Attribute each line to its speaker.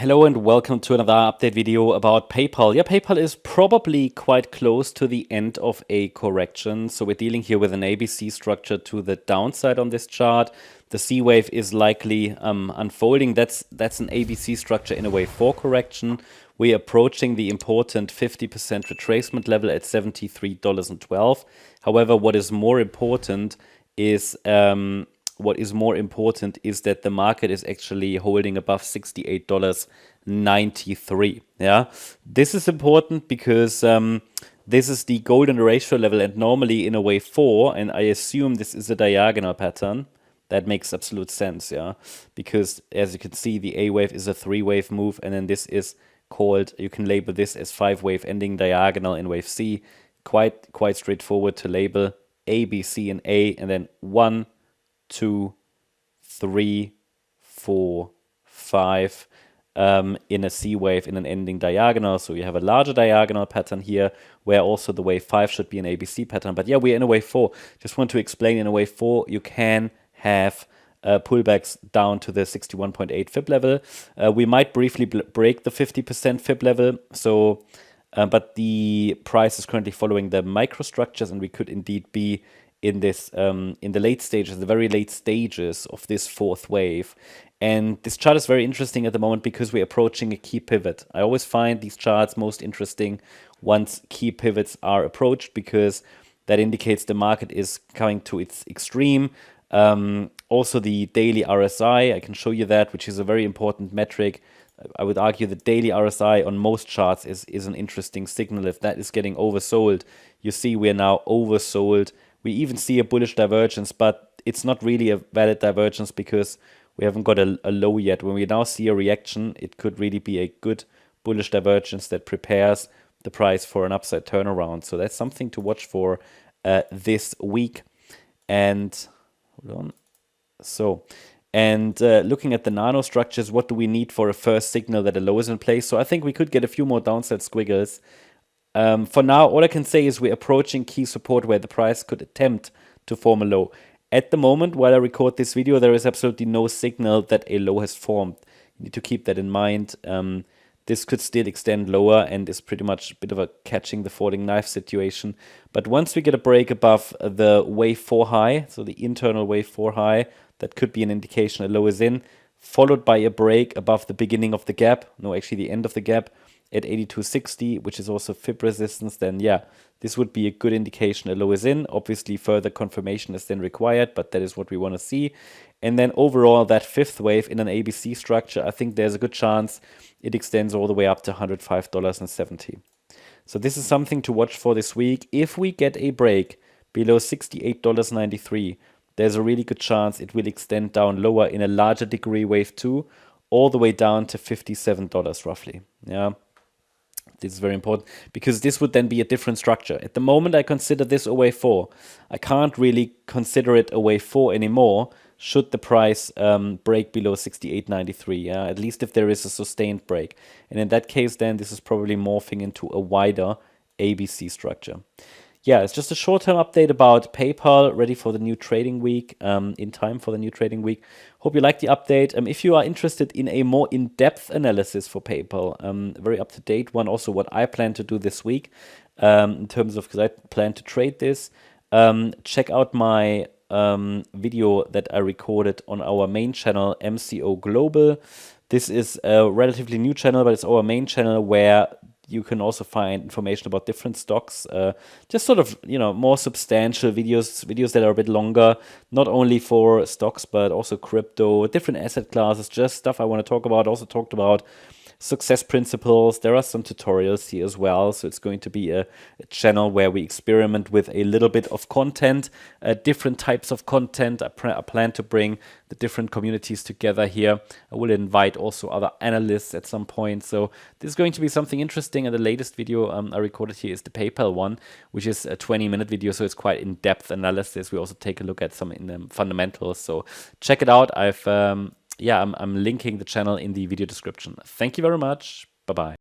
Speaker 1: Hello and welcome to another update video about PayPal. Yeah, PayPal is probably quite close to the end of a correction. So we're dealing here with an ABC structure to the downside on this chart. The C wave is likely unfolding. That's an ABC structure in a wave 4 correction. We're approaching the important 50% retracement level at $73.12. However, what is more important is that the market is actually holding above $68.93. Yeah, this is important because this is the golden ratio level, and normally in a wave 4, and I assume this is a diagonal pattern. That makes absolute sense, yeah, because as you can see, the A wave is a 3-wave move, and then this is called, you can label this as 5-wave ending diagonal in wave C. Quite straightforward to label A, B, C, and A, and then 1, 2, 3, 4, 5 in a C wave in an ending diagonal. So you have a larger diagonal pattern here where also the wave 5 should be an ABC pattern. But yeah, we're in a wave 4. Just want to explain, in a wave 4 you can have pullbacks down to the 61.8 fib level. We might briefly break the 50% fib level. So but the price is currently following the microstructures, and we could indeed be in this in the late stages, the very late stages of this 4th wave. And this chart is very interesting at the moment because we're approaching a key pivot. I always find these charts most interesting once key pivots are approached, because that indicates the market is coming to its extreme. Also the daily RSI, I can show you that, which is a very important metric. I would argue the daily RSI on most charts is an interesting signal. If that is getting oversold, you see we're now oversold. We even see a bullish divergence, but it's not really a valid divergence because we haven't got a low yet. When we now see a reaction, it could really be a good bullish divergence that prepares the price for an upside turnaround. So that's something to watch for this week. And hold on. So, and looking at the nanostructures, what do we need for a first signal that a low is in place? So I think we could get a few more downside squiggles. For now, all I can say is we're approaching key support where the price could attempt to form a low. At the moment, while I record this video, there is absolutely no signal that a low has formed. You need to keep that in mind. This could still extend lower and is pretty much a bit of a catching the falling knife situation. But once we get a break above the wave 4 high, so the internal wave 4 high, that could be an indication a low is in, followed by a break above the beginning of the gap, no, actually the end of the gap, at 82.60, which is also fib resistance, then yeah, this would be a good indication a low is in. Obviously, further confirmation is then required, but that is what we want to see. And then overall, that 5th wave in an ABC structure, I think there's a good chance it extends all the way up to $105.70. So this is something to watch for this week. If we get a break below $68.93, there's a really good chance it will extend down lower in a larger degree, wave 2, all the way down to $57 roughly. Yeah. This is very important because this would then be a different structure. At the moment, I consider this a wave 4. I can't really consider it a wave 4 anymore should the price break below 68.93, yeah? At least if there is a sustained break. And in that case, then this is probably morphing into a wider ABC structure. Yeah, it's just a short-term update about PayPal, ready for the new trading week, in time for the new trading week. Hope you like the update. If you are interested in a more in-depth analysis for PayPal, a very up-to-date one, also what I plan to do this week, in terms of, because I plan to trade this, check out my video that I recorded on our main channel, MCO Global. This is a relatively new channel, but it's our main channel where you can also find information about different stocks, just sort of, more substantial videos that are a bit longer, not only for stocks, but also crypto, different asset classes, just stuff I want to talk about. Also talked about success principles. There are some tutorials here as well. So it's going to be a channel where we experiment with a little bit of content, different types of content. I plan to bring the different communities together here. I will invite also other analysts at some point. So this is going to be something interesting. And the latest video I recorded here is the PayPal one, which is a 20-minute video. So it's quite in-depth analysis. We also take a look at some in the fundamentals. So check it out. I'm linking the channel in the video description. Thank you very much. Bye-bye.